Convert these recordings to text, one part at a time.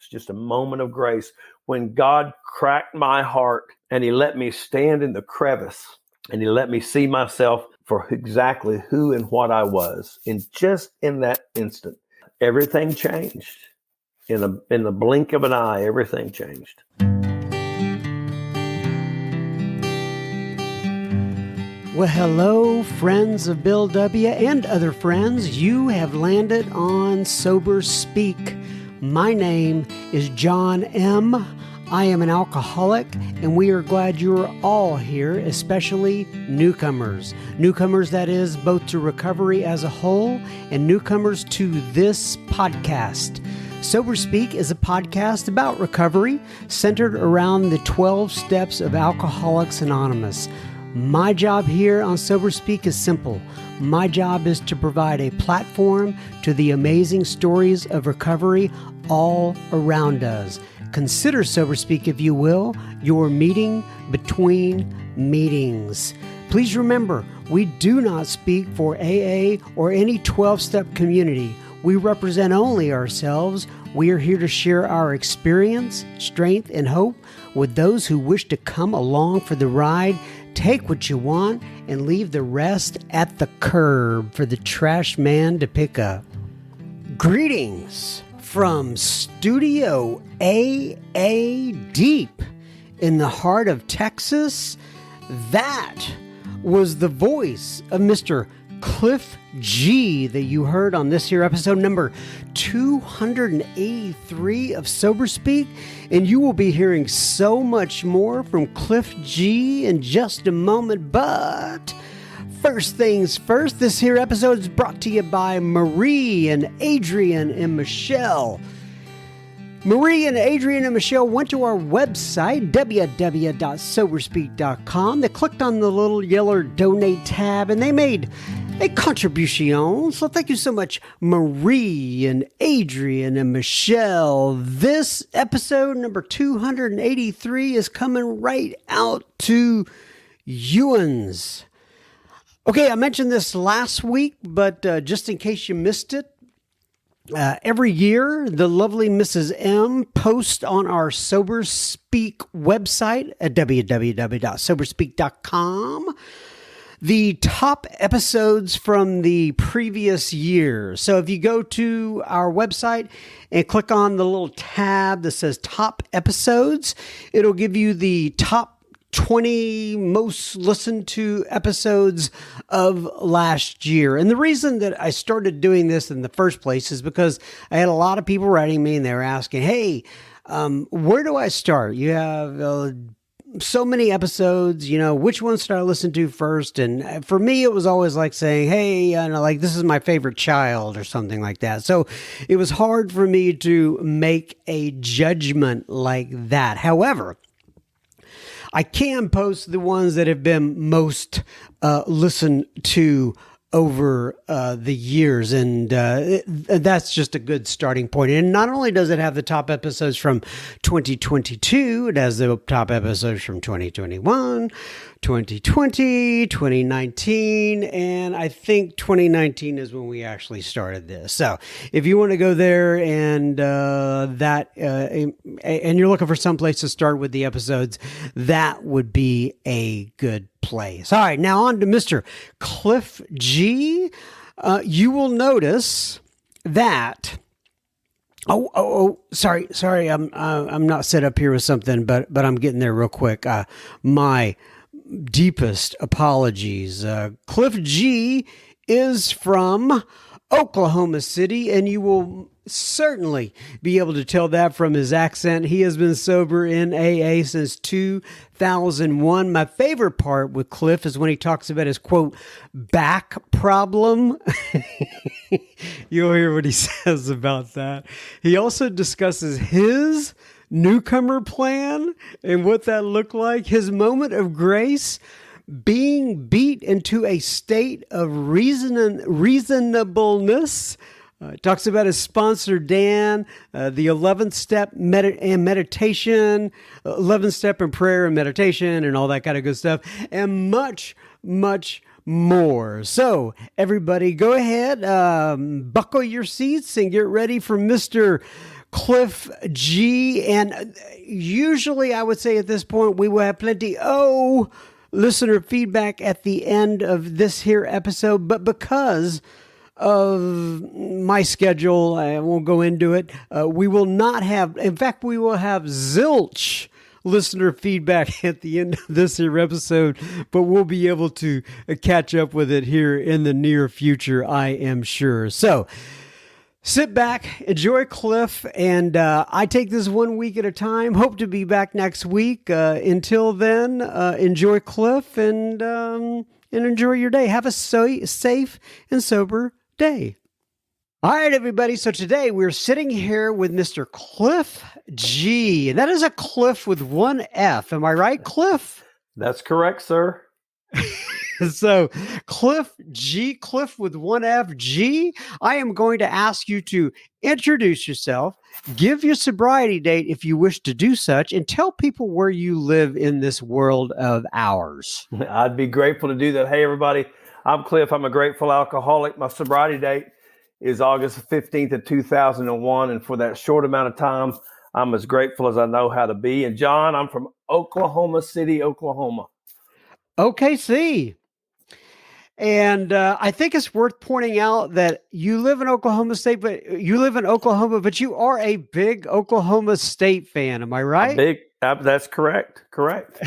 It's just a moment of grace when God cracked my heart and he let me stand in the crevice and he let me see myself for exactly who and what I was. And just in that instant, everything changed. In the blink of an eye, everything changed. Well, hello, friends of Bill W. and other friends. You have landed on Sober Speak. My name is John M. I am an alcoholic, and we are glad you are all here, especially newcomers. Newcomers, that is, both to recovery as a whole and newcomers to this podcast. Sober Speak is a podcast about recovery centered around the 12 steps of Alcoholics Anonymous. My job here on Sober Speak is simple. My job is to provide a platform to the amazing stories of recovery all around us. Consider Sober Speak, if you will, your meeting between meetings. Please remember, we do not speak for AA or any 12-step community. We represent only ourselves. We are here to share our experience, strength, and hope with those who wish to come along for the ride. Take what you want and leave the rest at the curb for the trash man to pick up. Greetings from Studio AA deep in the heart of Texas. That was the voice of Mr. Clif G that you heard on this here episode number 283 of Sober Speak, and you will be hearing so much more from Clif G in just a moment. But first things first, this here episode is brought to you by Marie and Adrian and Michelle. Marie and Adrian and Michelle went to our website, www.soberspeak.com. They clicked on the little yellow donate tab and they made a contribution. So thank you so much, Marie and Adrian and Michelle. This episode number 283 is coming right out to you'uns. Okay, I mentioned this last week, but just in case you missed it, every year, the lovely Mrs. M posts on our Sober Speak website at www.soberspeak.com the top episodes from the previous year. So if you go to our website and click on the little tab that says top episodes, it'll give you the top 20 most listened to episodes of last year. And the reason that I started doing this in the first place is because I had a lot of people writing me and they were asking, hey, where do I start? You have so many episodes, which one should I listen to first? And for me, it was always like saying, hey, this is my favorite child or something like that. So it was hard for me to make a judgment like that. However, I can post the ones that have been most listened to over the years, and that's just a good starting point. And not only does it have the top episodes from 2022, it has the top episodes from 2021, 2020, 2019, and I think 2019 is when we actually started this. So if you want to go there and and you're looking for some place to start with the episodes, that would be a good place. All right, now on to Mr. Clif G. You will notice that. Sorry. I'm not set up here with something, but I'm getting there real quick. My deepest apologies. Clif G is from Oklahoma City, and you will certainly be able to tell that from his accent. He has been sober in AA since 2001. My favorite part with Clif is when he talks about his, quote, back problem. You'll hear what he says about that. He also discusses his newcomer plan and what that looked like, his moment of grace, being beat into a state of reasonableness. Talks about his sponsor, Dan, the 11th step and meditation, 11th step in prayer and meditation and all that kind of good stuff, and much, much more. So everybody go ahead, buckle your seats and get ready for Mr. Clif G. And usually I would say at this point we will have plenty listener feedback at the end of this here episode. But because of my schedule, I won't go into it. We will not have, in fact, we will have zilch listener feedback at the end of this here episode, but we'll be able to catch up with it here in the near future, I am sure. So sit back, enjoy Clif, and I take this 1 week at a time. Hope to be back next week. Until then, enjoy Clif and enjoy your day. Have a safe and sober day. All right, everybody. So today we're sitting here with Mr. Clif G. And that is a Clif with one F. Am I right, Clif? That's correct, sir. So Clif G, Clif with one F, G. I am going to ask you to introduce yourself, give your sobriety date if you wish to do such, and tell people where you live in this world of ours. I'd be grateful to do that. Hey, everybody. I'm Clif. I'm a grateful alcoholic. My sobriety date is August 15th of 2001. And for that short amount of time, I'm as grateful as I know how to be. And John, I'm from Oklahoma City, Oklahoma. OKC. And I think it's worth pointing out that you live in Oklahoma State, but you are a big Oklahoma State fan. Am I right? That's correct. Correct.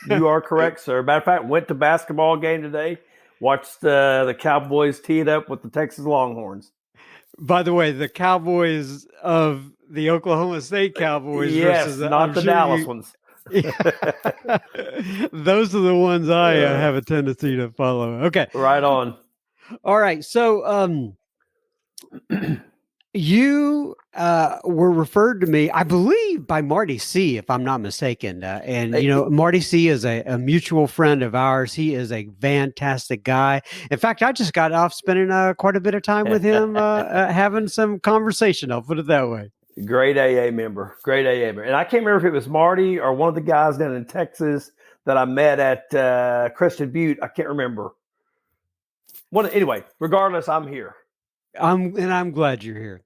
You are correct, sir. Matter of fact, went to basketball game today. Watched the Cowboys tee it up with the Texas Longhorns. By the way, the Cowboys of the Oklahoma State Cowboys versus not the Dallas ones. Those are the ones I have a tendency to follow. Okay. Right on. All right. So you were referred to me, I believe, by Marty C., if I'm not mistaken. And, Marty C. is a mutual friend of ours. He is a fantastic guy. In fact, I just got off spending quite a bit of time with him having some conversation. I'll put it that way. Great AA member. And I can't remember if it was Marty or one of the guys down in Texas that I met at Crested Butte. I can't remember. Anyway, regardless, I'm here. I'm glad you're here.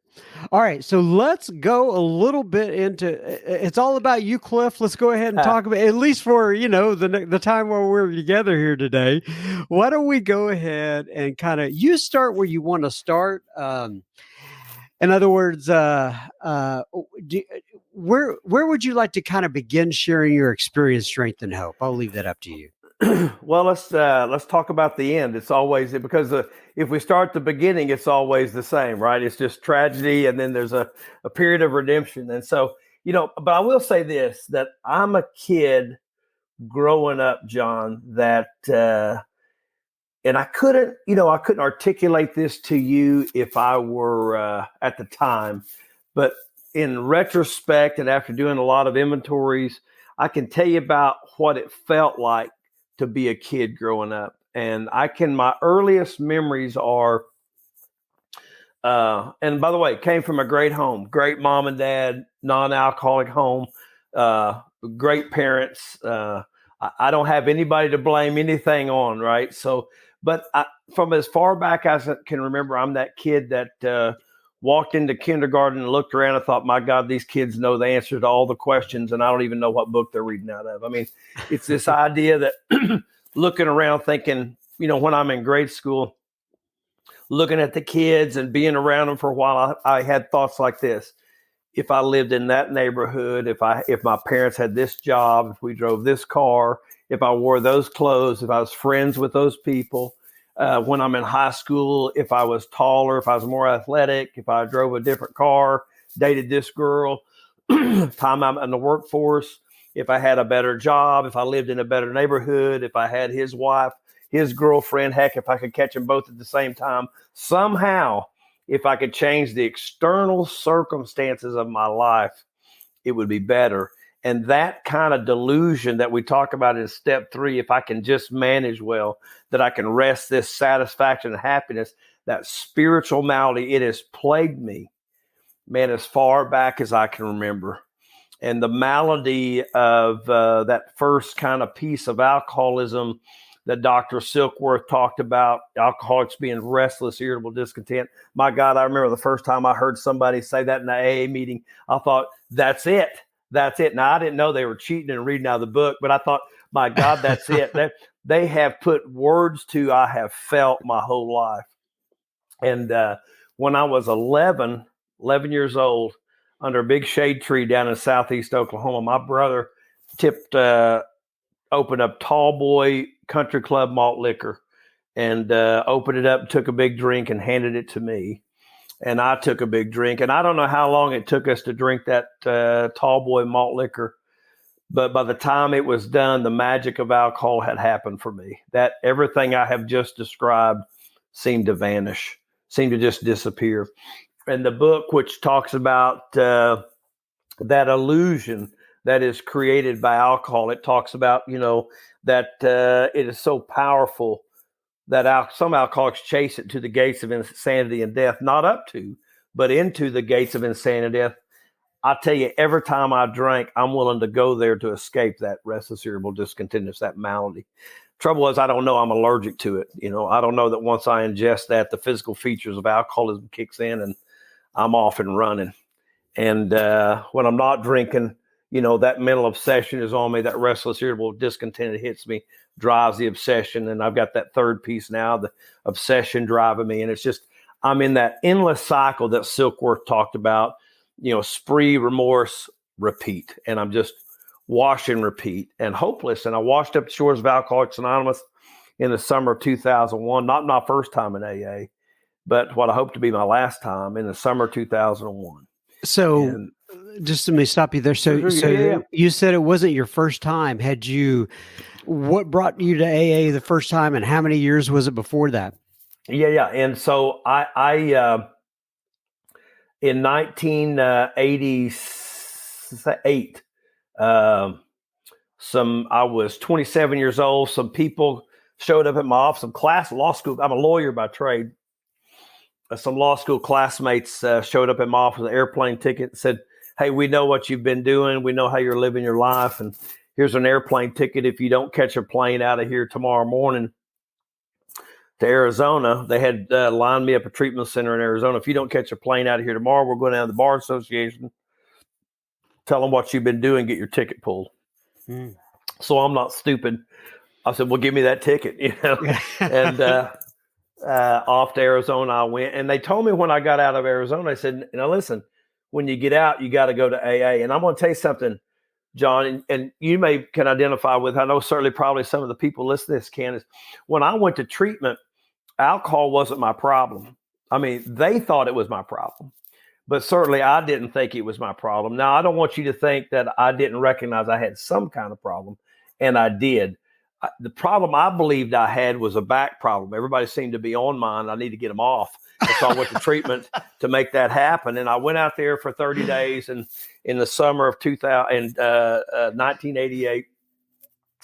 All right, so let's go a little bit into it's all about you, Clif. Let's go ahead and talk about, at least for the time while we're together here today. Why don't we go ahead and kind of you start where you want to start? In other words, where would you like to kind of begin sharing your experience, strength, and hope? I'll leave that up to you. Well, let's talk about the end. It's always because if we start the beginning, it's always the same, right? It's just tragedy, and then there's a period of redemption. And so, but I will say this, that I'm a kid growing up, John, that and I couldn't articulate this to you if I were at the time, but in retrospect and after doing a lot of inventories, I can tell you about what it felt like to be a kid growing up. And my earliest memories are, and by the way, came from a great home, great mom and dad, non-alcoholic home, great parents. I don't have anybody to blame anything on, right? So, but from as far back as I can remember, I'm that kid that walked into kindergarten and looked around and thought, my God, these kids know the answer to all the questions, and I don't even know what book they're reading out of. I mean, it's this idea that looking around thinking, when I'm in grade school, looking at the kids and being around them for a while, I had thoughts like this. If I lived in that neighborhood, if my parents had this job, if we drove this car, if I wore those clothes, if I was friends with those people, when I'm in high school, if I was taller, if I was more athletic, if I drove a different car, dated this girl, time I'm in the workforce, if I had a better job, if I lived in a better neighborhood, if I had his wife, his girlfriend, heck, if I could catch them both at the same time, somehow, if I could change the external circumstances of my life, it would be better. And that kind of delusion that we talk about in step 3, if I can just manage well, that I can rest this satisfaction and happiness, that spiritual malady, it has plagued me, man, as far back as I can remember. And the malady of that first kind of piece of alcoholism that Dr. Silkworth talked about, alcoholics being restless, irritable, discontent. My God, I remember the first time I heard somebody say that in the AA meeting, I thought, that's it. That's it. Now, I didn't know they were cheating and reading out of the book, but I thought, my God, that's it. They have put words to I have felt my whole life. And when I was 11 years old, under a big shade tree down in southeast Oklahoma, my brother opened up Tall Boy Country Club malt liquor and opened it up, took a big drink and handed it to me. And I took a big drink. And I don't know how long it took us to drink that Tall Boy malt liquor. But by the time it was done, the magic of alcohol had happened for me. That everything I have just described seemed to vanish, seemed to just disappear. And the book, which talks about that illusion that is created by alcohol, it talks about, that it is so powerful that some alcoholics chase it to the gates of insanity and death, not up to, but into the gates of insanity and death. I tell you, every time I drink, I'm willing to go there to escape that restless, irritable, discontentness, that malady. Trouble is, I don't know I'm allergic to it. I don't know that once I ingest that, the physical features of alcoholism kicks in and I'm off and running. And when I'm not drinking, that mental obsession is on me. That restless, irritable, discontented hits me, drives the obsession. And I've got that third piece now, the obsession driving me. And it's just, I'm in that endless cycle that Silkworth talked about, spree, remorse, repeat. And I'm just wash and repeat and hopeless. And I washed up the shores of Alcoholics Anonymous in the summer of 2001, not my first time in AA, but what I hope to be my last time in the summer of 2001. So just let me stop you there. So you said it wasn't your first time. What brought you to AA the first time and how many years was it before that? Yeah. And so I in 1988, I was 27 years old. Some people showed up at my office, law school. I'm a lawyer by trade. Some law school classmates showed up at my office with an airplane ticket and said, "Hey, we know what you've been doing. We know how you're living your life. And here's an airplane ticket. If you don't catch a plane out of here tomorrow morning to Arizona," they had lined me up a treatment center in Arizona. "If you don't catch a plane out of here tomorrow, we're going down to the Bar Association. Tell them what you've been doing, get your ticket pulled." So I'm not stupid. I said, "Well, give me that ticket," and off to Arizona I went. And they told me when I got out of Arizona, they said, "Now listen, when you get out, you got to go to AA." And I'm going to tell you something, John, and you can identify with, I know certainly probably some of the people listening to this can, is when I went to treatment, alcohol wasn't my problem. I mean, they thought it was my problem, but certainly I didn't think it was my problem. Now, I don't want you to think that I didn't recognize I had some kind of problem, and I did. The problem I believed I had was a back problem. Everybody seemed to be on mine. I need to get them off. And so I went to treatment to make that happen. And I went out there for 30 days and in the summer of 1988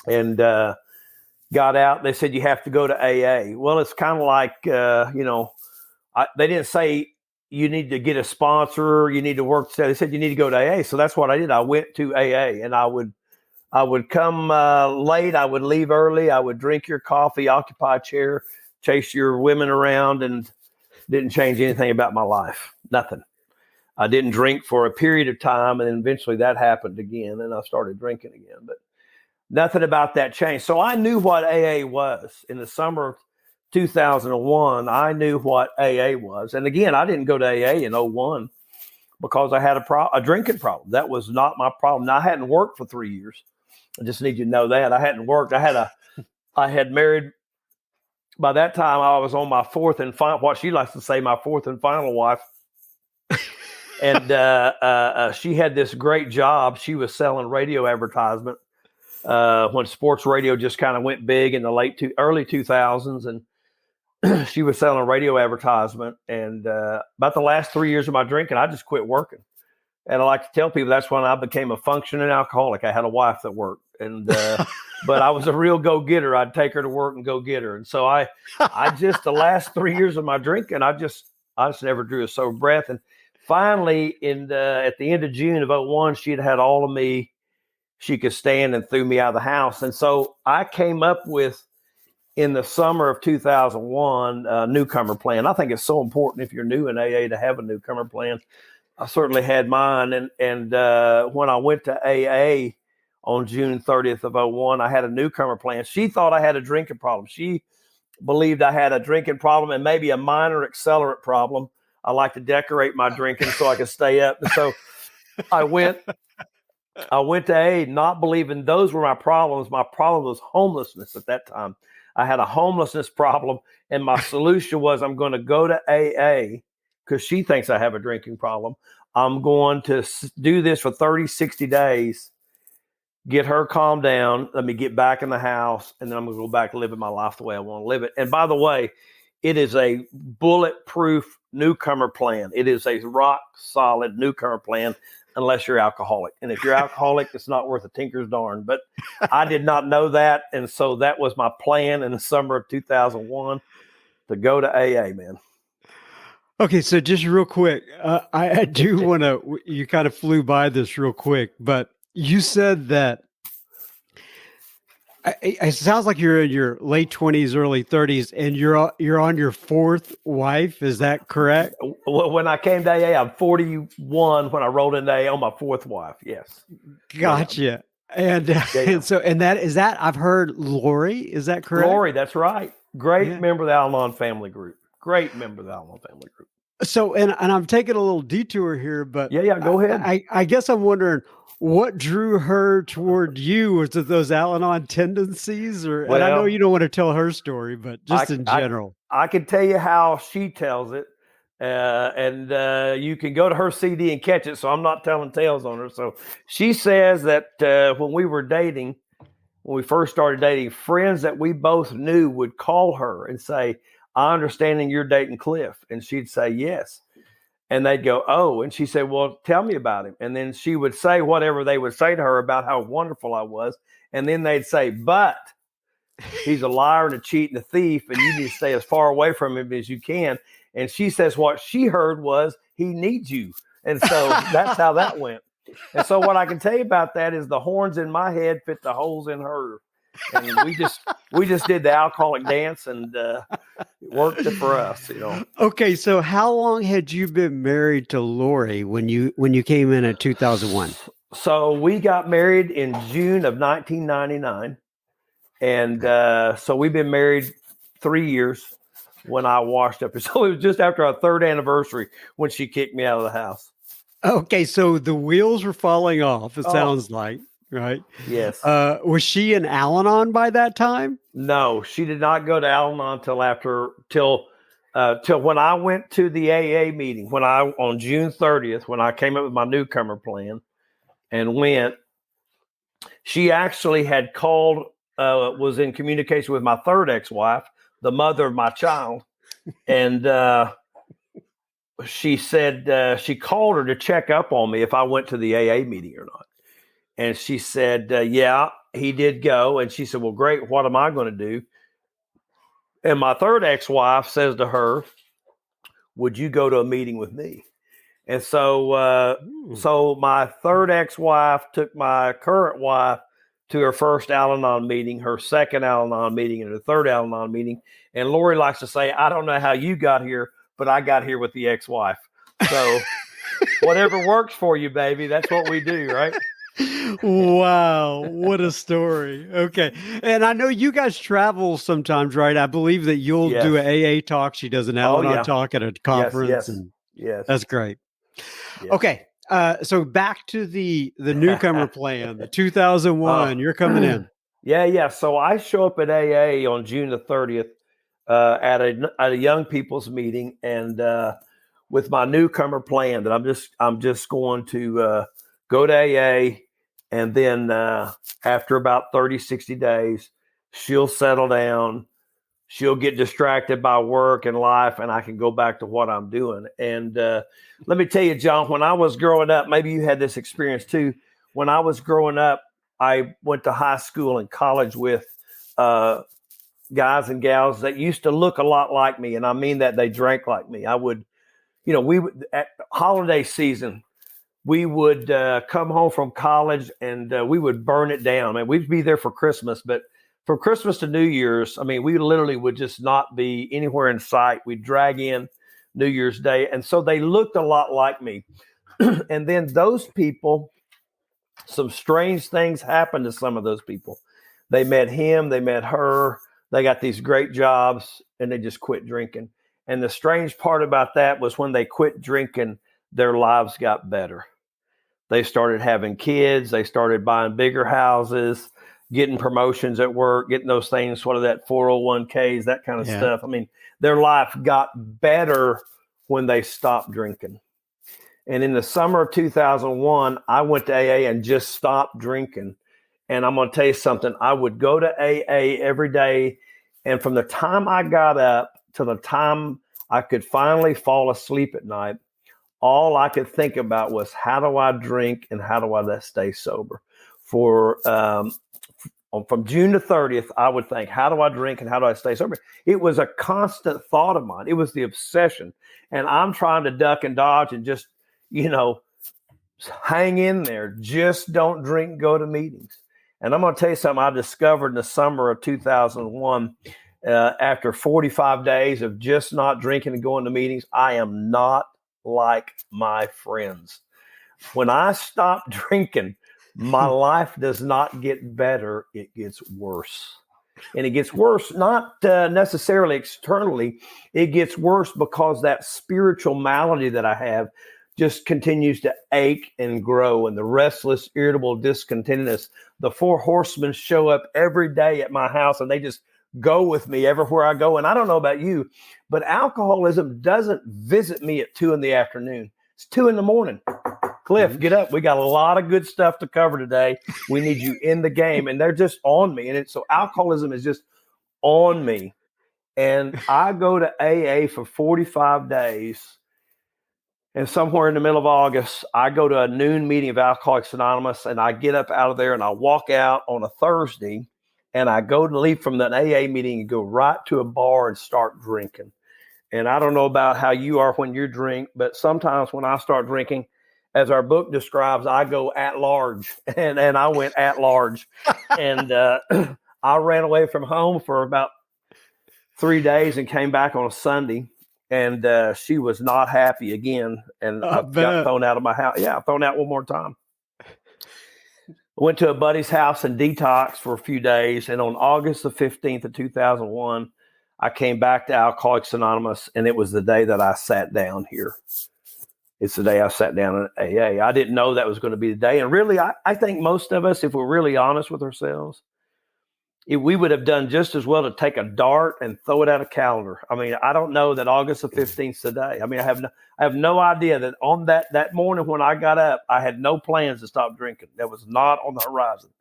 and got out. They said, "You have to go to AA." Well, it's kind of like, they didn't say you need to get a sponsor, you need to work. They said you need to go to AA. So that's what I did. I went to AA, and I would come late. I would leave early. I would drink your coffee, occupy a chair, chase your women around, and didn't change anything about my life. Nothing. I didn't drink for a period of time, and then eventually that happened again, and I started drinking again. But nothing about that changed. So I knew what AA was. In the summer of 2001, I knew what AA was. And again, I didn't go to AA in 01 because I had a drinking problem. That was not my problem. Now, I hadn't worked for 3 years. I just need you to know that I hadn't worked. I had married. By that time, I was on my fourth and final, what she likes to say, my fourth and final wife. And she had this great job. She was selling radio advertisement when sports radio just kind of went big in the early 2000s. And she was selling radio advertisement. And about the last 3 years of my drinking, I just quit working. And I like to tell people that's when I became a functioning alcoholic. I had a wife that worked, and but I was a real go-getter. I'd take her to work and go get her. And so I just the last 3 years of my drinking, I just never drew a sober breath. And finally, at the end of June of 01, she had all of me she could stand and threw me out of the house. And so I came up with in the summer of 2001, newcomer plan. I think it's so important if you're new in AA to have a newcomer plan. I certainly had mine. And when I went to AA on June 30th of 01, I had a newcomer plan. She thought I had a drinking problem. She believed I had a drinking problem and maybe a minor accelerant problem. I like to decorate my drinking so I can stay up. And so I went to AA not believing those were my problems. My problem was homelessness at that time. I had a homelessness problem, and my solution was I'm going to go to AA because she thinks I have a drinking problem. I'm going to do this for 30, 60 days, get her calmed down, let me get back in the house, and then I'm going to go back living my life the way I want to live it. And by the way, it is a bulletproof newcomer plan. It is a rock solid newcomer plan unless you're alcoholic. And if you're alcoholic, it's not worth a tinker's darn. But I did not know that. And so that was my plan in the summer of 2001 to go to AA, man. Okay, so just real quick, I do want to, you kind of flew by this real quick, but you said that it sounds like you're in your late 20s, early 30s, and you're on your fourth wife. Is that correct? When I came to AA, I'm 41 when I rolled into AA on my fourth wife. Yes. Gotcha. Yeah. And that I've heard Lori, is that correct? Lori, that's right. Great member of the Al-Anon family group. Great member of the Al-Anon family group. So, and I'm taking a little detour here, but yeah, go ahead. I guess I'm wondering what drew her toward you. Was it those Al-Anon tendencies, or? Well, and I know you don't want to tell her story, but just in general, I can tell you how she tells it, and you can go to her CD and catch it. So I'm not telling tales on her. So she says that when we were dating, when we first started dating, friends that we both knew would call her and say, "I understand you're dating Clif," and she'd say yes. And they'd go, "Oh," and she said, "Well, tell me about him." And then she would say whatever they would say to her about how wonderful I was. And then they'd say, "But he's a liar and a cheat and a thief, and you need to stay as far away from him as you can." And she says what she heard was, "He needs you." And so that's how that went. And so what I can tell you about that is the horns in my head fit the holes in her. And we just did the alcoholic dance, and it worked for us, you know. Okay, so how long had you been married to Lori when you came in 2001? So we got married in June of 1999, and so we've been married 3 years when I washed up. So it was just after our third anniversary when she kicked me out of the house. Okay, so the wheels were falling off. It sounds like. Right. Yes. Was she in Al-Anon by that time? No, she did not go to Al-Anon till when I went to the AA meeting, on June 30th, when I came up with my newcomer plan and went. She actually had called, was in communication with my third ex-wife, the mother of my child, and she said she called her to check up on me if I went to the AA meeting or not. And she said, yeah, he did go. And she said, well, great. What am I going to do? And my third ex-wife says to her, would you go to a meeting with me? And so so my third ex-wife took my current wife to her first Al-Anon meeting, her second Al-Anon meeting, and her third Al-Anon meeting. And Lori likes to say, I don't know how you got here, but I got here with the ex-wife. So whatever works for you, baby, that's what we do, right? Wow, what a story. Okay. And I know you guys travel sometimes, right? I believe that you'll do an AA talk. She does an Al-Anon talk at a conference. Yes. That's great. Yes. Okay. So back to the newcomer plan, the 2001, you're coming in. Yeah. So I show up at AA on June the 30th at a young people's meeting, and with my newcomer plan that I'm just going to go to AA, and then after about 30, 60 days, she'll settle down. She'll get distracted by work and life, and I can go back to what I'm doing. And let me tell you, John, when I was growing up, maybe you had this experience too. When I was growing up, I went to high school and college with guys and gals that used to look a lot like me. And I mean that they drank like me. I would, we would, at holiday season, we would come home from college and we would burn it down. And we'd be there for Christmas, but from Christmas to New Year's, I mean, we literally would just not be anywhere in sight. We'd drag in New Year's Day. And so they looked a lot like me. And then those people, some strange things happened to some of those people. They met him, they met her, they got these great jobs, and they just quit drinking. And the strange part about that was when they quit drinking, their lives got better. They started having kids, they started buying bigger houses, getting promotions at work, getting those things, what are that 401ks, that kind of stuff. I mean, their life got better when they stopped drinking. And in the summer of 2001, I went to AA and just stopped drinking. And I'm going to tell you something. I would go to AA every day. And from the time I got up to the time I could finally fall asleep at night, all I could think about was, how do I drink and how do I stay sober? From June to 30th, I would think, how do I drink and how do I stay sober? It was a constant thought of mine. It was the obsession. And I'm trying to duck and dodge and just, hang in there. Just don't drink, go to meetings. And I'm going to tell you something I discovered in the summer of 2001. After 45 days of just not drinking and going to meetings, I am not like my friends. When I stop drinking, my life does not get better. It gets worse. And it gets worse, not necessarily externally. It gets worse because that spiritual malady that I have just continues to ache and grow. And the restless, irritable discontentedness, the four horsemen show up every day at my house, and they just go with me everywhere I go. And I don't know about you, but alcoholism doesn't visit me at 2 p.m. It's 2 a.m. Clif, get up. We got a lot of good stuff to cover today. We need you in the game. And they're just on me. And so alcoholism is just on me. And I go to AA for 45 days. And somewhere in the middle of August, I go to a noon meeting of Alcoholics Anonymous, and I get up out of there and I walk out on a Thursday, and I go to leave from the AA meeting and go right to a bar and start drinking. And I don't know about how you are when you drink, but sometimes when I start drinking, as our book describes, I go at large, and I went at large. And I ran away from home for about 3 days and came back on a Sunday. And she was not happy again. And I got thrown out of my house. Yeah, thrown out one more time. I went to a buddy's house and detoxed for a few days. And on August the 15th of 2001, I came back to Alcoholics Anonymous. And it was the day that I sat down here. It's the day I sat down in AA. I didn't know that was going to be the day. And really, I think most of us, if we're really honest with ourselves, we would have done just as well to take a dart and throw it at a calendar. I mean, I don't know that August the 15th is today. I mean, I have no idea that on that morning when I got up, I had no plans to stop drinking. That was not on the horizon.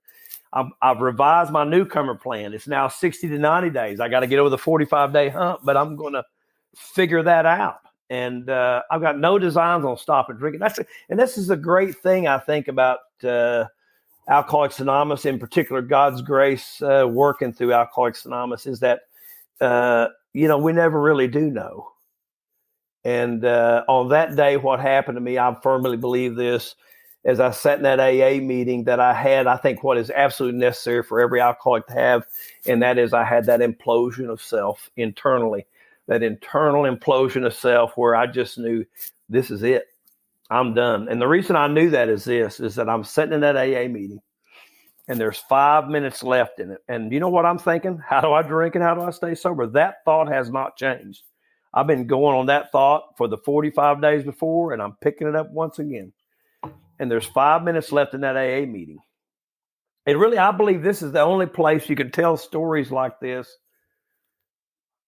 I've revised my newcomer plan. It's now 60 to 90 days. I got to get over the 45-day hump, but I'm going to figure that out. And I've got no designs on stopping drinking. And this is a great thing, I think, about Alcoholics Anonymous, in particular, God's grace working through Alcoholics Anonymous, is that, we never really do know. And on that day, what happened to me, I firmly believe this, as I sat in that AA meeting, that I had, I think, what is absolutely necessary for every alcoholic to have, and that is I had that implosion of self internally, that internal implosion of self where I just knew this is it. I'm done. And the reason I knew that is that I'm sitting in that AA meeting and there's 5 minutes left in it. And you know what I'm thinking? How do I drink and how do I stay sober? That thought has not changed. I've been going on that thought for the 45 days before, and I'm picking it up once again. And there's 5 minutes left in that AA meeting. And really, I believe this is the only place you can tell stories like this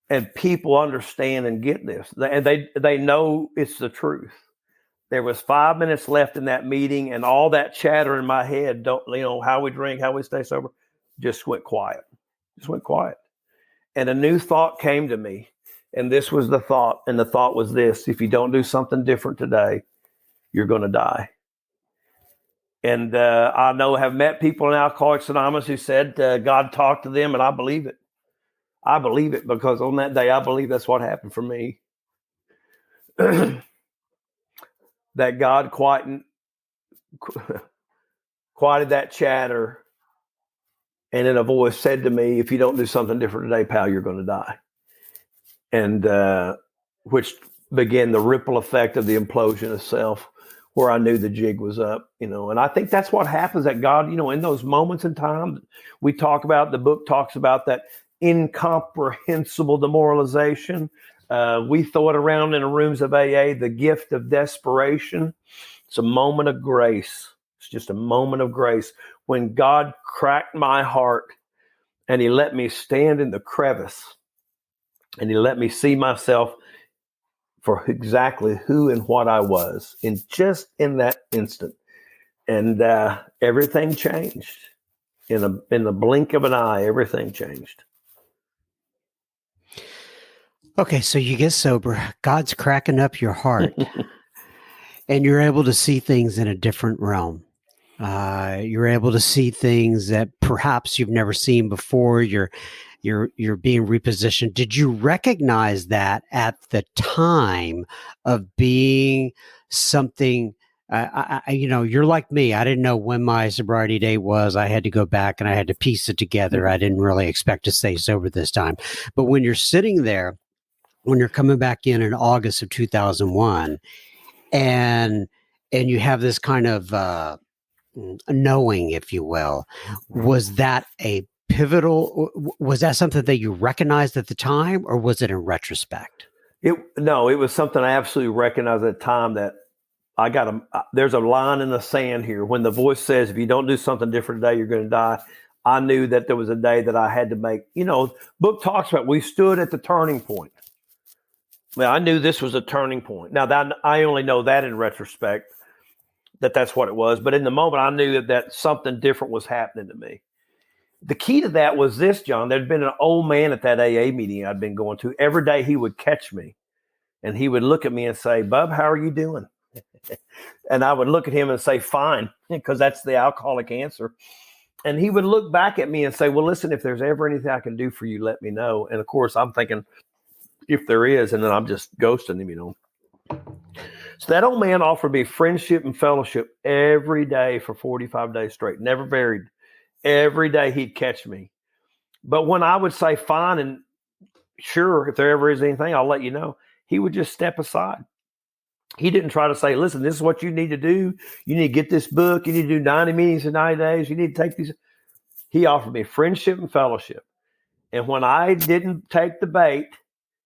and people understand and get this. And they know it's the truth. There was 5 minutes left in that meeting, and all that chatter in my head, how we drink, how we stay sober, just went quiet. And a new thought came to me, and this was the thought. And the thought was this: if you don't do something different today, you're going to die. And I have met people in Alcoholics Anonymous who said God talked to them, and I believe it. I believe it because on that day, I believe that's what happened for me. That God quieted that chatter And then a voice said to me, if you don't do something different today, pal, you're going to die. And which began the ripple effect of the implosion of self, where I knew the jig was up, and I think that's what happens at God, in those moments in time we talk about, the book talks about that incomprehensible demoralization. We throw it around in the rooms of AA, the gift of desperation. It's a moment of grace. It's just a moment of grace when God cracked my heart and he let me stand in the crevice and he let me see myself for exactly who and what I was in that instant. And everything changed. In the blink of an eye, everything changed. Okay, so you get sober, God's cracking up your heart, and you're able to see things in a different realm. You're able to see things that perhaps you've never seen before. You're being repositioned. Did you recognize that at the time of being something? You're like me. I didn't know when my sobriety date was. I had to go back and I had to piece it together. I didn't really expect to stay sober this time. But when you're sitting there, when you're coming back in August of 2001, and you have this kind of knowing, if you will, was that a pivotal? Was that something that you recognized at the time, or was it in retrospect? No, it was something I absolutely recognized at the time, that there's a line in the sand here. When the voice says, if you don't do something different today, you're going to die. I knew that there was a day that I had to make, book talks about, we stood at the turning point. Well, I knew this was a turning point. Now that I only know that in retrospect, that's what it was. But in the moment, I knew that something different was happening to me. The key to that was this, John. There'd been an old man at that AA meeting I'd been going to. Every day he would catch me and he would look at me and say, Bub, how are you doing? And I would look at him and say, fine, because that's the alcoholic answer. And he would look back at me and say, well, listen, if there's ever anything I can do for you, let me know. And of course, I'm thinking, if there is, and then I'm just ghosting him, So that old man offered me friendship and fellowship every day for 45 days straight, never varied. Every day he'd catch me. But when I would say, fine, and sure, if there ever is anything, I'll let you know, he would just step aside. He didn't try to say, listen, this is what you need to do. You need to get this book. You need to do 90 meetings in 90 days. You need to take these. He offered me friendship and fellowship. And when I didn't take the bait,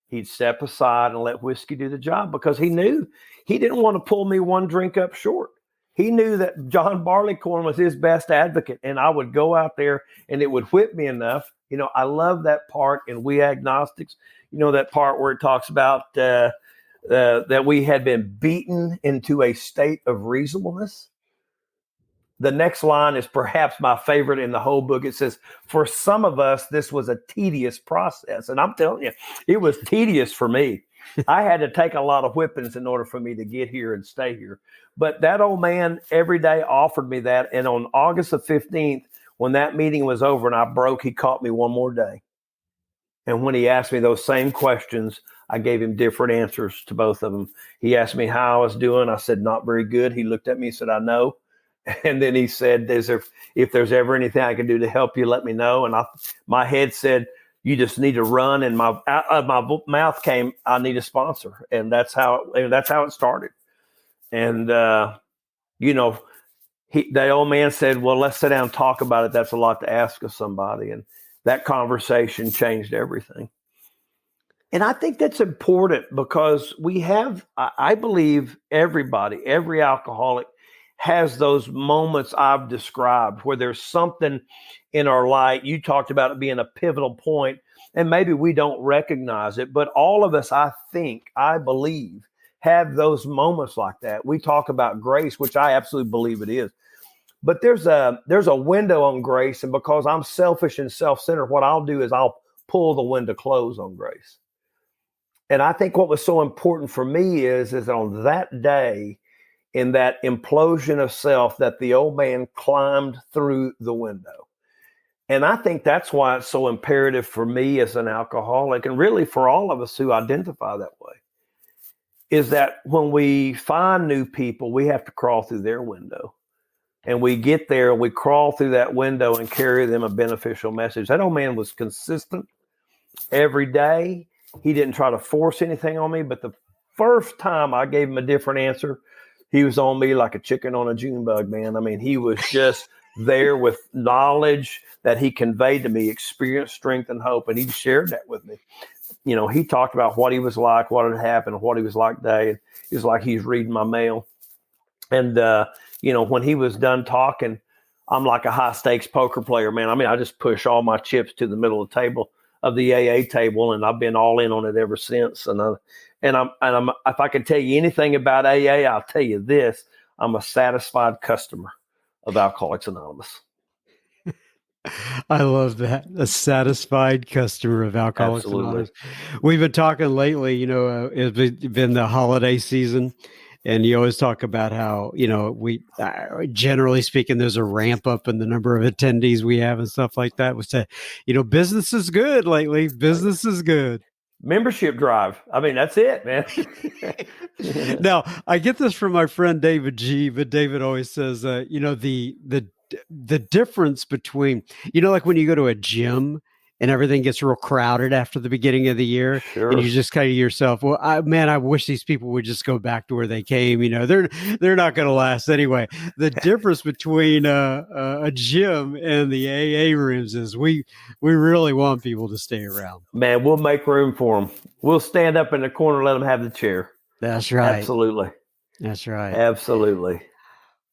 he'd step aside and let whiskey do the job, because he knew he didn't want to pull me one drink up short. He knew that John Barleycorn was his best advocate, and I would go out there and it would whip me enough. I love that part in We Agnostics, that part where it talks about that we had been beaten into a state of reasonableness. The next line is perhaps my favorite in the whole book. It says, for some of us, this was a tedious process. And I'm telling you, it was tedious for me. I had to take a lot of whippings in order for me to get here and stay here. But that old man every day offered me that. And on August the 15th, when that meeting was over and I broke, he caught me one more day. And when he asked me those same questions, I gave him different answers to both of them. He asked me how I was doing. I said, not very good. He looked at me and said, I know. And then he said, if there's ever anything I can do to help you, let me know. And my head said, you just need to run. And my mouth came, I need a sponsor. And that's how it started. And, the old man said, well, let's sit down and talk about it. That's a lot to ask of somebody. And that conversation changed everything. And I think that's important, because I believe every alcoholic has those moments I've described where there's something in our life. You talked about it being a pivotal point, and maybe we don't recognize it, but all of us, I believe, have those moments like that. We talk about grace, which I absolutely believe it is. But there's a window on grace, and because I'm selfish and self-centered, what I'll do is I'll pull the window closed on grace. And I think what was so important for me is that on that day, in that implosion of self, that the old man climbed through the window. And I think that's why it's so imperative for me as an alcoholic, and really for all of us who identify that way, is that when we find new people, we have to crawl through their window. And we get there, we crawl through that window and carry them a beneficial message. That old man was consistent every day. He didn't try to force anything on me, but the first time I gave him a different answer, he was on me like a chicken on a June bug, man. I mean, he was just there with knowledge that he conveyed to me, experience, strength, and hope. And he shared that with me. You know, he talked about what he was like, what had happened, what he was like today. And it was like he's reading my mail. And, you know, when he was done talking, I'm like a high stakes poker player, man. I mean, I just push all my chips to the middle of the table of the AA table, and I've been all in on it ever since. And I'm if I could tell you anything about AA, I'll tell you this: I'm a satisfied customer of Alcoholics Anonymous. I love that. A satisfied customer of Alcoholics Absolutely. Anonymous. We've been talking lately, you know, it's been the holiday season. And you always talk about how, you know, we generally speaking, there's a ramp up in the number of attendees we have and stuff like that. We say, you know, business is good lately. Business is good. Membership drive. I mean, that's it, man. Now, I get this from my friend David G, but David always says, you know, the difference between, you know, like when you go to a gym and everything gets real crowded after the beginning of the year, Sure. and you just kind of yourself, well, I wish these people would just go back to where they came. You know, they're not going to last anyway. The difference between a gym and the AA rooms is we really want people to stay around. Man, we'll make room for them. We'll stand up in the corner, let them have the chair. That's right. Absolutely. That's right. Absolutely.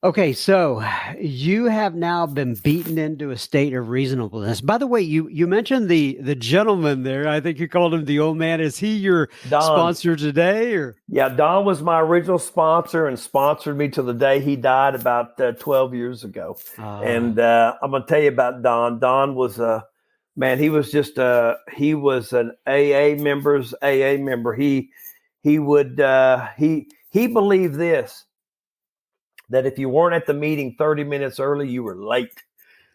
Okay, so you have now been beaten into a state of reasonableness. By the way, you mentioned the gentleman there. I think you called him the old man. Is he your Don. sponsor today? Or yeah, Don was my original sponsor and sponsored me till the day he died about 12 years ago. And I'm going to tell you about Don. Don was man. He was just he was an AA member. He believed this, that if you weren't at the meeting 30 minutes early, you were late.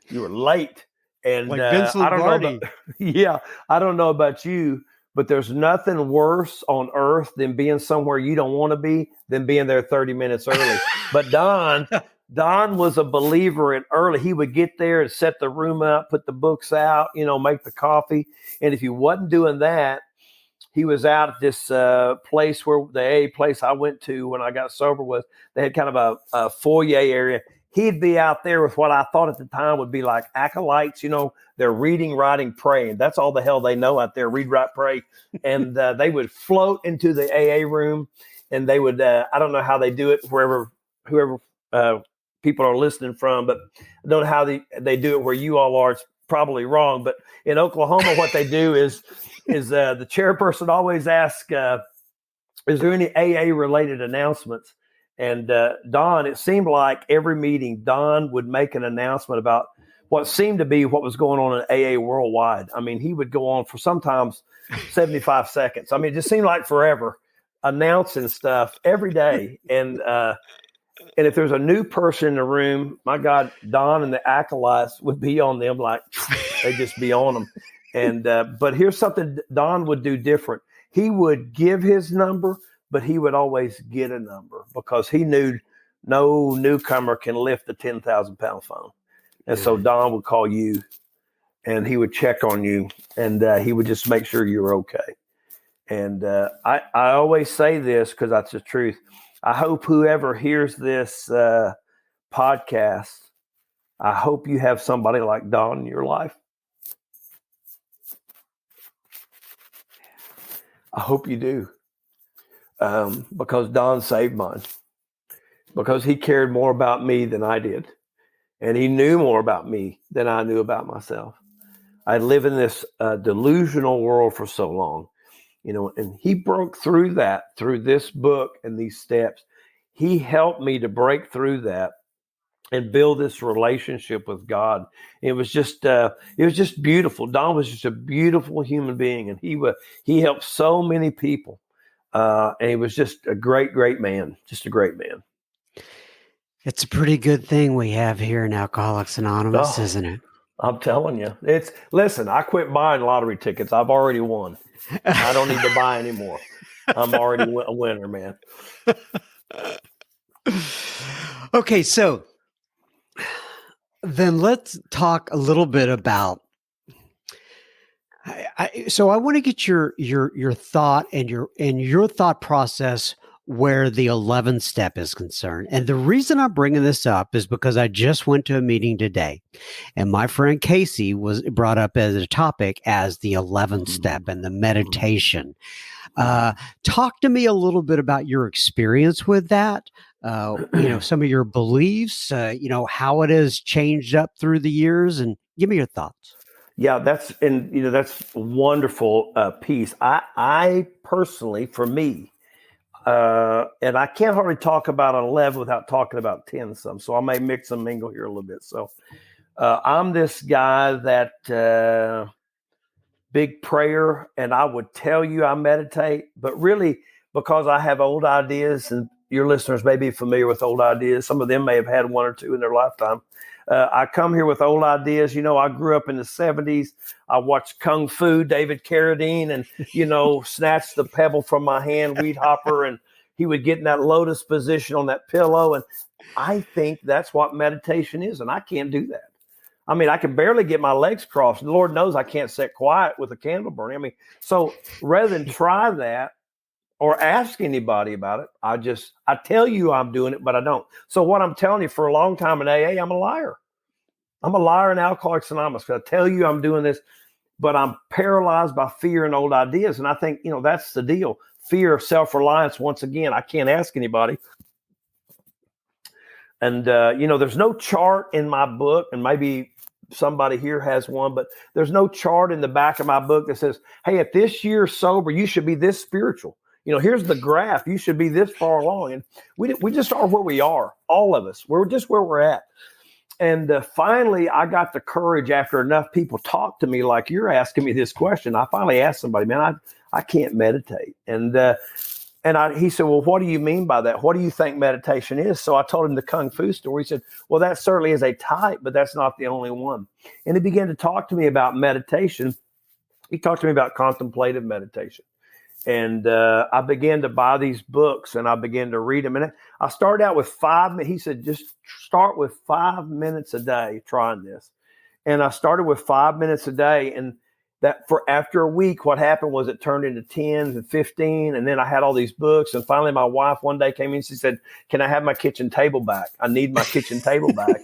You were late. And like Vince I don't Lombardi. know about, yeah, I don't know about you, but there's nothing worse on earth than being somewhere you don't want to be than being there 30 minutes early. But Don was a believer in early. He would get there and set the room up, put the books out, you know, make the coffee. And if you wasn't doing that, he was out at this place where the AA place I went to when I got sober was, they had kind of a foyer area. He'd be out there with what I thought at the time would be like acolytes, you know, they're reading, writing, praying. That's all the hell they know out there, read, write, pray. And they would float into the AA room, and they would, I don't know how they do it whoever people are listening from, but I don't know how they do it where you all are. It's probably wrong. But in Oklahoma, what they do is the chairperson always asks, is there any AA related announcements? And Don, it seemed like every meeting, Don would make an announcement about what seemed to be what was going on in AA worldwide. I mean, he would go on for sometimes 75 seconds. I mean, it just seemed like forever, announcing stuff every day. And if there's a new person in the room, my God, Don and the acolytes would be on them like they'd just be on them. And but here's something Don would do different. He would give his number, but he would always get a number because he knew no newcomer can lift a 10,000-pound phone. And so Don would call you, and he would check on you, and he would just make sure you were okay. And I always say this because that's the truth. I hope whoever hears this podcast, I hope you have somebody like Don in your life. I hope you do. Because Don saved mine. Because he cared more about me than I did. And he knew more about me than I knew about myself. I live in this delusional world for so long, you know, and he broke through that through this book and these steps. He helped me to break through that and build this relationship with God. It was just beautiful. Don was just a beautiful human being, and he helped so many people. And he was just a great, great man, just a great man. It's a pretty good thing we have here in Alcoholics Anonymous, isn't it? I'm telling you. Listen, I quit buying lottery tickets. I've already won. I don't need to buy anymore. I'm already a winner, man. Okay, so Then let's talk a little bit about. So I want to get your thought and your thought process where the 11th step is concerned. And the reason I'm bringing this up is because I just went to a meeting today, and my friend Casey was brought up as a topic as the 11th step and the meditation. Talk to me a little bit about your experience with that. Some of your beliefs. How it has changed up through the years, and give me your thoughts. Yeah, that's a wonderful piece. I personally, for me, and I can't hardly talk about an 11 without talking about 10 some. So I may mix and mingle here a little bit. So I'm this guy that big prayer, and I would tell you I meditate, but really because I have old ideas, and your listeners may be familiar with old ideas. Some of them may have had one or two in their lifetime. I come here with old ideas. I grew up in the 70s. I watched Kung Fu, David Carradine, and, snatched the pebble from my hand, Weed Hopper, and he would get in that lotus position on that pillow. And I think that's what meditation is, and I can't do that. I mean, I can barely get my legs crossed. And Lord knows I can't sit quiet with a candle burning. I mean, so rather than try that or ask anybody about it, I tell you I'm doing it, but I don't. So what I'm telling you, for a long time in AA, I'm a liar. I'm a liar in Alcoholics Anonymous, because I tell you I'm doing this, but I'm paralyzed by fear and old ideas. And I think, that's the deal. Fear of self-reliance. Once again, I can't ask anybody. And, there's no chart in my book, and maybe somebody here has one, but there's no chart in the back of my book that says, hey, if this year's sober, you should be this spiritual. Here's the graph. You should be this far along. And we just are where we are, all of us. We're just where we're at. And finally, I got the courage, after enough people talked to me like you're asking me this question. I finally asked somebody, man, I can't meditate. And he said, well, what do you mean by that? What do you think meditation is? So I told him the Kung Fu story. He said, well, that certainly is a type, but that's not the only one. And he began to talk to me about meditation. He talked to me about contemplative meditation. And I began to buy these books, and I began to read them. And I started out with 5 minutes. He said, just start with 5 minutes a day trying this. And I started with 5 minutes a day. And that for after a week, what happened was it turned into 10 and 15. And then I had all these books. And finally, my wife one day came in. She said, can I have my kitchen table back? I need my kitchen table back.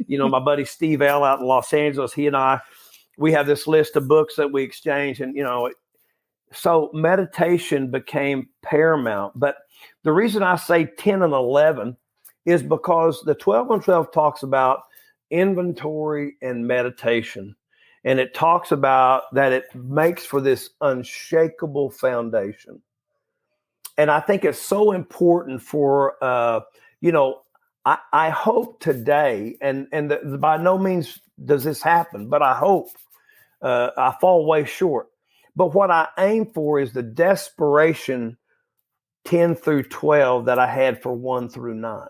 My buddy Steve L out in Los Angeles, he and I, we have this list of books that we exchange. And, so meditation became paramount. But the reason I say 10 and 11 is because the 12 and 12 talks about inventory and meditation. And it talks about that it makes for this unshakable foundation. And I think it's so important for, I hope today, and by no means does this happen, but I hope I fall way short. But what I aim for is the desperation 10 through 12 that I had for 1 through 9.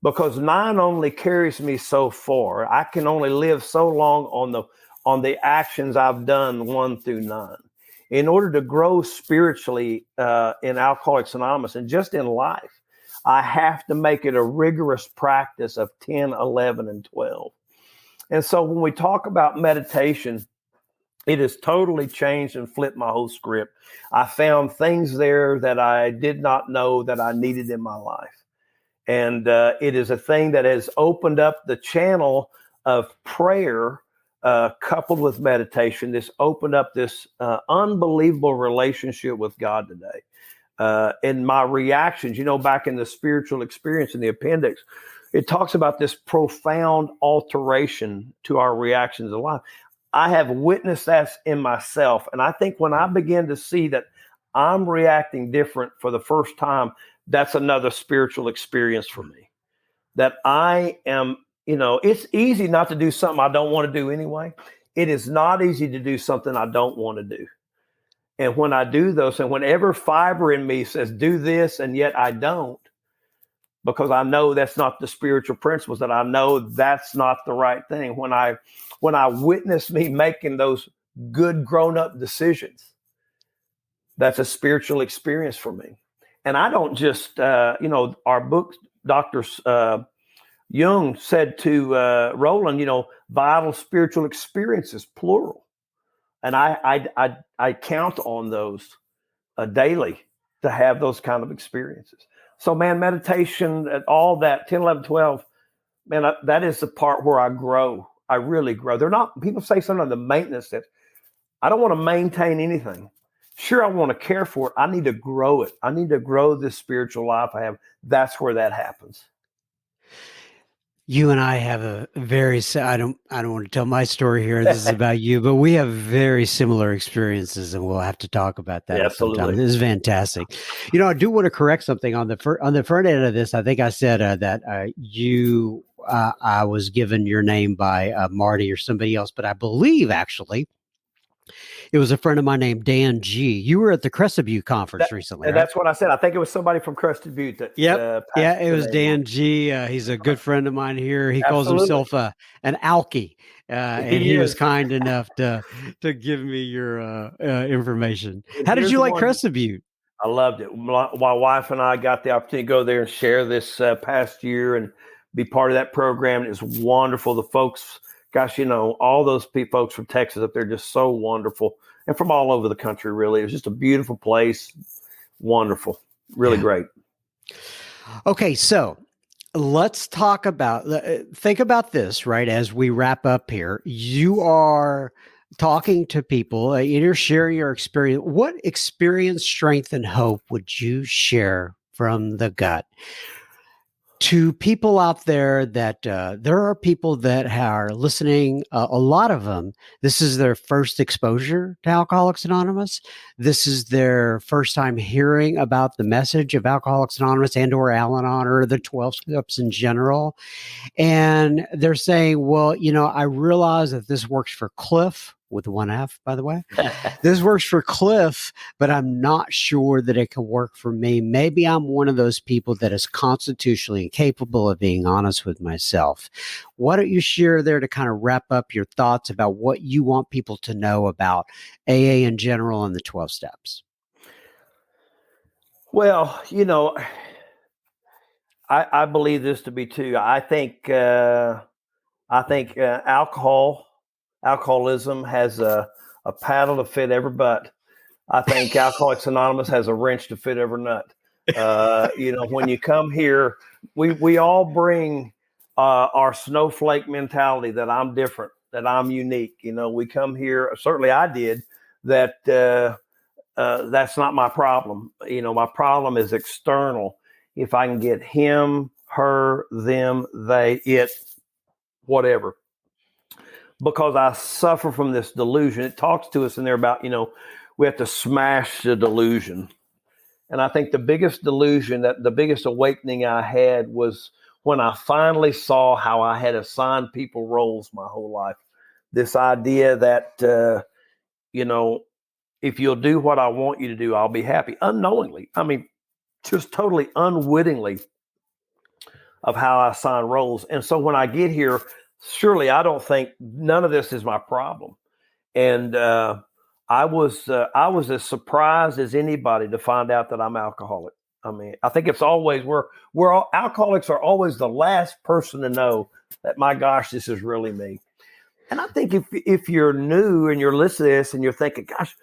Because 9 only carries me so far. I can only live so long on the actions I've done 1 through 9. In order to grow spiritually in Alcoholics Anonymous and just in life, I have to make it a rigorous practice of 10, 11, and 12. And so when we talk about meditation, it has totally changed and flipped my whole script. I found things there that I did not know that I needed in my life. And it is a thing that has opened up the channel of prayer coupled with meditation. This opened up this unbelievable relationship with God today. And my reactions, back in the spiritual experience in the appendix, it talks about this profound alteration to our reactions in life. I have witnessed that in myself. And I think when I begin to see that I'm reacting different for the first time, that's another spiritual experience for me. That I am, it's easy not to do something I don't want to do anyway. It is not easy to do something I don't want to do. And when I do those, and whenever fiber in me says, do this, and yet I don't, because I know that's not the spiritual principles, that I know that's not the right thing. When I witness me making those good grown-up decisions, that's a spiritual experience for me. And I don't just, our book, Dr. Jung said to Roland, vital spiritual experiences, plural. And I count on those daily to have those kind of experiences. So, man, meditation, all that, 10, 11, 12, man, that is the part where I grow. I really grow. They're not, people say sometimes the maintenance that I don't want to maintain anything. Sure, I want to care for it. I need to grow it. I need to grow this spiritual life I have. That's where that happens. You and I have a very, I don't want to tell my story here. This is about you, but we have very similar experiences, and we'll have to talk about that Yeah, at some time. absolutely. This is fantastic. I do want to correct something on the front end of this. I think I said that I was given your name by Marty or somebody else, but I believe actually it was a friend of mine named Dan G. You were at the Crescent View conference recently, right? That's what I said. I think it was somebody from Crested Butte that. Yep. Yeah, it was Dan G. He's a good friend of mine here. He calls himself an alkie, and he was kind enough to give me your information. How did you like Crested Butte? I loved it. My wife and I got the opportunity to go there and share this past year and be part of that program. It was wonderful. The folks, gosh, all those folks from Texas up there, just so wonderful. And from all over the country, really. It was just a beautiful place. Wonderful. Really great. Okay, so let's talk about, think about this, right? As we wrap up here, you are talking to people, you're sharing your experience. What experience, strength, and hope would you share from the gut to people out there that there are people that are listening, a lot of them, this is their first exposure to Alcoholics Anonymous. This is their first time hearing about the message of Alcoholics Anonymous and or Al-Anon or the 12 steps in general. And they're saying, well, I realize that this works for Clif, with one F, by the way. This works for Clif, but I'm not sure that it can work for me. Maybe I'm one of those people that is constitutionally incapable of being honest with myself. Why don't you share there to kind of wrap up your thoughts about what you want people to know about AA in general and the 12 steps? Well, I believe this to be true. I think alcoholism has a paddle to fit every butt. I think Alcoholics Anonymous has a wrench to fit every nut. When you come here, we all bring our snowflake mentality that I'm different, that I'm unique. We come here, certainly I did, that that's not my problem. My problem is external. If I can get him, her, them, they, it, whatever. Because I suffer from this delusion. It talks to us in there about, we have to smash the delusion. And I think the biggest delusion, the biggest awakening I had was when I finally saw how I had assigned people roles my whole life. This idea that, if you'll do what I want you to do, I'll be happy. Unknowingly. I mean, just totally unwittingly of how I assign roles. And so when I get here, surely I don't think none of this is my problem. And I was as surprised as anybody to find out that I'm alcoholic. I mean, I think it's always we're all, alcoholics are always the last person to know that, my gosh, this is really me. And I think if you're new and you're listening to this and you're thinking, gosh,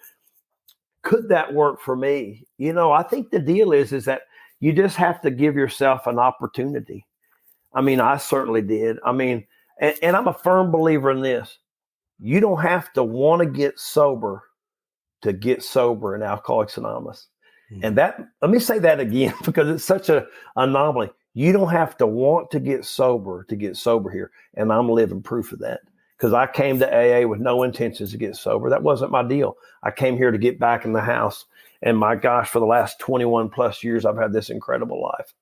could that work for me? I think the deal is that you just have to give yourself an opportunity. I mean, I certainly did. I mean, and I'm a firm believer in this. You don't have to want to get sober in Alcoholics Anonymous. Mm-hmm. And let me say that again, because it's such an anomaly. You don't have to want to get sober here. And I'm living proof of that, because I came to AA with no intentions to get sober. That wasn't my deal. I came here to get back in the house. And my gosh, for the last 21 plus years, I've had this incredible life.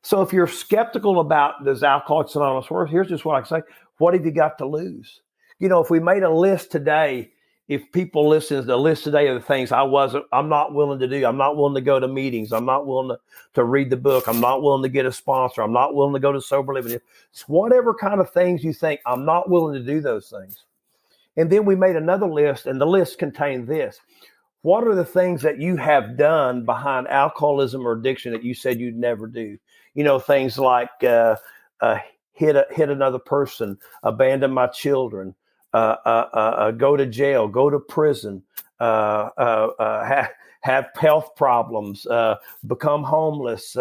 So if you're skeptical about does Alcoholics Anonymous work, here's just what I say. What have you got to lose? If we made a list today, if people listen to the list today of the things I'm not willing to do. I'm not willing to go to meetings. I'm not willing to read the book. I'm not willing to get a sponsor. I'm not willing to go to sober living. It's whatever kind of things you think, I'm not willing to do those things. And then we made another list, and the list contained this. What are the things that you have done behind alcoholism or addiction that you said you'd never do? Things like hit another person, abandon my children, go to jail, go to prison, have health problems, become homeless,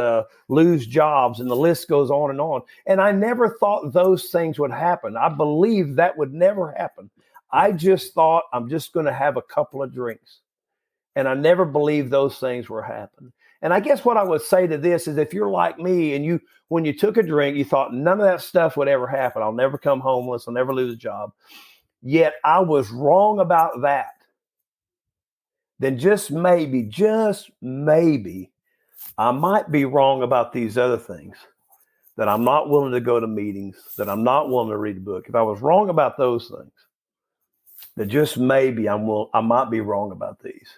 lose jobs, and the list goes on and on. And I never thought those things would happen. I believed that would never happen. I just thought I'm just going to have a couple of drinks. And I never believed those things were happening. And I guess what I would say to this is, if you're like me and when you took a drink, you thought none of that stuff would ever happen. I'll never come homeless. I'll never lose a job. Yet I was wrong about that. Then just maybe, I might be wrong about these other things, that I'm not willing to go to meetings, that I'm not willing to read a book. If I was wrong about those things, then just maybe I might be wrong about these.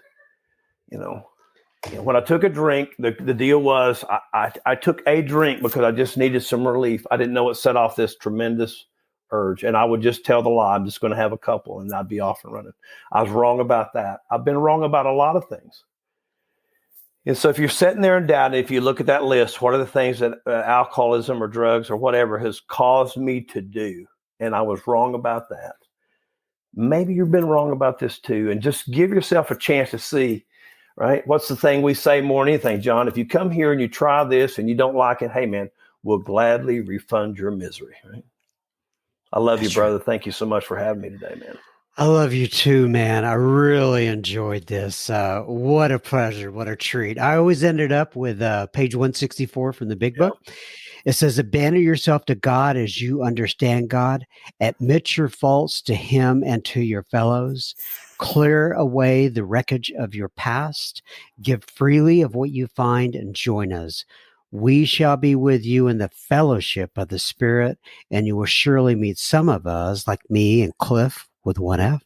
When I took a drink, the deal was I took a drink because I just needed some relief. I didn't know it set off this tremendous urge. And I would just tell the lie, I'm just going to have a couple, and I'd be off and running. I was wrong about that. I've been wrong about a lot of things. And so if you're sitting there in doubt, if you look at that list, what are the things that alcoholism or drugs or whatever has caused me to do? And I was wrong about that. Maybe you've been wrong about this too. And just give yourself a chance to see, right? What's the thing we say more than anything, John? If you come here and you try this and you don't like it, hey, man, we'll gladly refund your misery, right? I love you, brother. Thank you so much for having me today, man. I love you too, man. I really enjoyed this. What a pleasure. What a treat. I always ended up with page 164 from the Big Book. It says, abandon yourself to God as you understand God. Admit your faults to him and to your fellows. Clear away the wreckage of your past. Give freely of what you find and join us. We shall be with you in the fellowship of the Spirit, and you will surely meet some of us, like me and Clif with one F,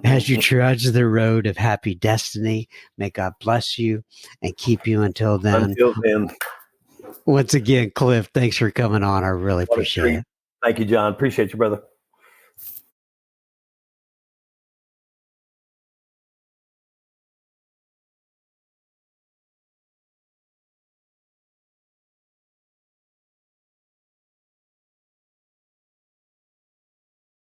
as you trudge the road of happy destiny. May God bless you and keep you until then. Until then. Once again, Clif, thanks for coming on. I really appreciate it. Thank you, John. Appreciate you, brother.